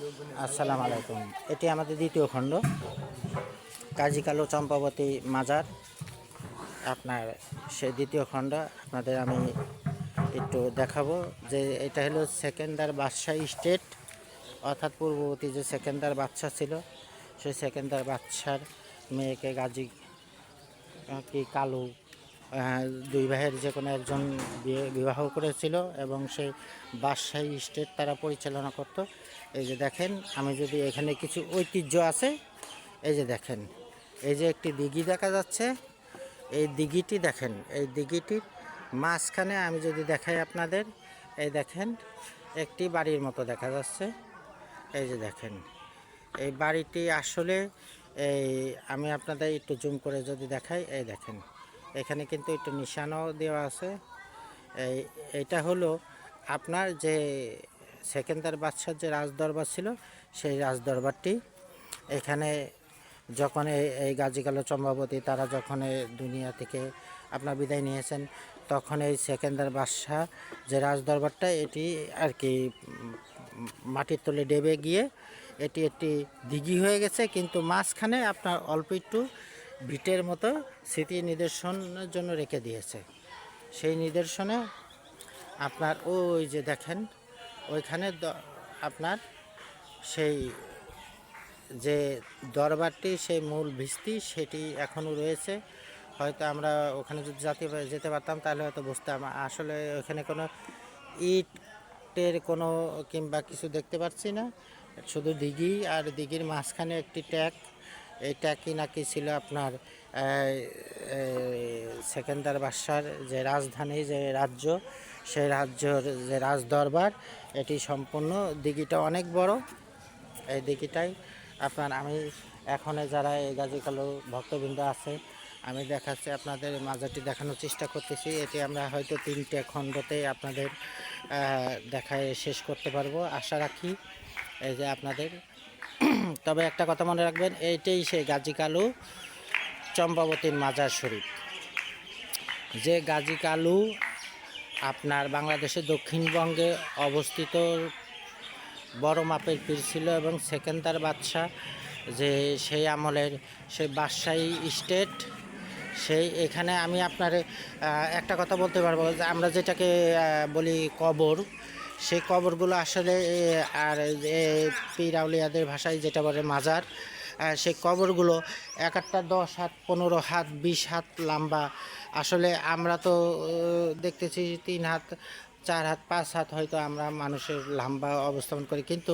আসসালামু আলাইকুম। এটি আমাদের দ্বিতীয় খণ্ড, কাজী কালো চম্পাবতী মাজার। আপনার সেই দ্বিতীয় খণ্ড আপনাদের আমি একটু দেখাবো যে এটা হলো সেকেন্দার বাদশাহ স্টেট, অর্থাৎ পূর্ববর্তী যে সেকেন্দার বাদশাহ ছিল সেই সেকেন্দার বাদশার মেয়েকে গাজী কি কালু দুই ভাইয়ের যে কোনো একজন বিবাহ করেছিল এবং সেই বাদশাহী স্টেট তারা পরিচালনা করত। এই যে দেখেন, আমি যদি এখানে কিছু ঐতিহ্য আছে, এই যে দেখেন, এই যে একটি দিঘি দেখা যাচ্ছে, এই দিঘিটি দেখেন, এই দিঘিটির মাঝখানে আমি যদি দেখাই আপনাদের, এই দেখেন একটি বাড়ির মতো দেখা যাচ্ছে। এই যে দেখেন, এই বাড়িটি আসলে এই আমি আপনাদের একটু জুম করে যদি দেখাই, এই দেখেন এখানে কিন্তু একটু নিশানাও দেওয়া আছে। এইটা হলো আপনার যে সেকেন্দার বাদশার যে রাজদরবার ছিল সেই রাজদরবারটি। এখানে যখন এই গাজী কালো চম্পাবতী তারা যখন এই দুনিয়া থেকে আপনার বিদায় নিয়েছেন, তখন এই সেকেন্দার বাদশাহ যে রাজদরবারটা এটি আর কি মাটির তলে ডেবে গিয়ে এটি একটি দিঘি হয়ে গেছে, কিন্তু মাঝখানে আপনার অল্প একটু ভিটের মতো স্মৃতি নিদর্শনের জন্য রেখে দিয়েছে। সেই নিদর্শনে আপনার ওই যে দেখেন ওইখানে আপনার সেই যে দরবারটি, সেই মূল ভিত্তি সেটি এখনও রয়েছে। হয়তো আমরা ওখানে যদি যেতে পারতাম তাহলে হয়তো বুঝতাম। আসলে ওখানে কোনো ইটের কোনো কিংবা কিছু দেখতে পাচ্ছি না, শুধু দিঘি, আর দিঘির মাঝখানে একটি ট্যাগ। এই ট্যাগই নাকি ছিল আপনার সেকেন্দার বাদশার যে রাজধানী, যে রাজ্য, সেই রাজ্যর যে রাজদরবার, এটি সম্পূর্ণ দিঘিটা অনেক বড়। এই দিঘিটাই আপনার আমি এখন যারা এই গাজী কালো ভক্তবৃন্দ আছে, আমি দেখাচ্ছি আপনাদের মাজারটি দেখানোর চেষ্টা করতেছি। এটি আমরা হয়তো 3টে খণ্ডতে আপনাদের দেখায় শেষ করতে পারবো আশা রাখি। এই যে আপনাদের তবে একটা কথা মনে রাখবেন, এইটাই সেই গাজী কালো চম্পাবতীর মাজার শরীফ। যে গাজী কালু আপনার বাংলাদেশের দক্ষিণবঙ্গে অবস্থিত বড় মাপের পীর ছিল এবং সেকেন্দার বাদশাহ যে সেই আমলের সেই বাদশাহী স্টেট, সেই এখানে আমি আপনার একটা কথা বলতে পারবো যে আমরা যেটাকে বলি কবর, সেই কবরগুলো আসলে আর পীর আউলিয়াদের ভাষায় যেটা বলে মাজার, সেই কবরগুলো এক একটা 10 হাত, 15 হাত, 20 হাত লম্বা। আসলে আমরা তো দেখতেছি 3 হাত, 4 হাত, 5 হাত হয়তো আমরা মানুষের লম্বা অবস্থান করি, কিন্তু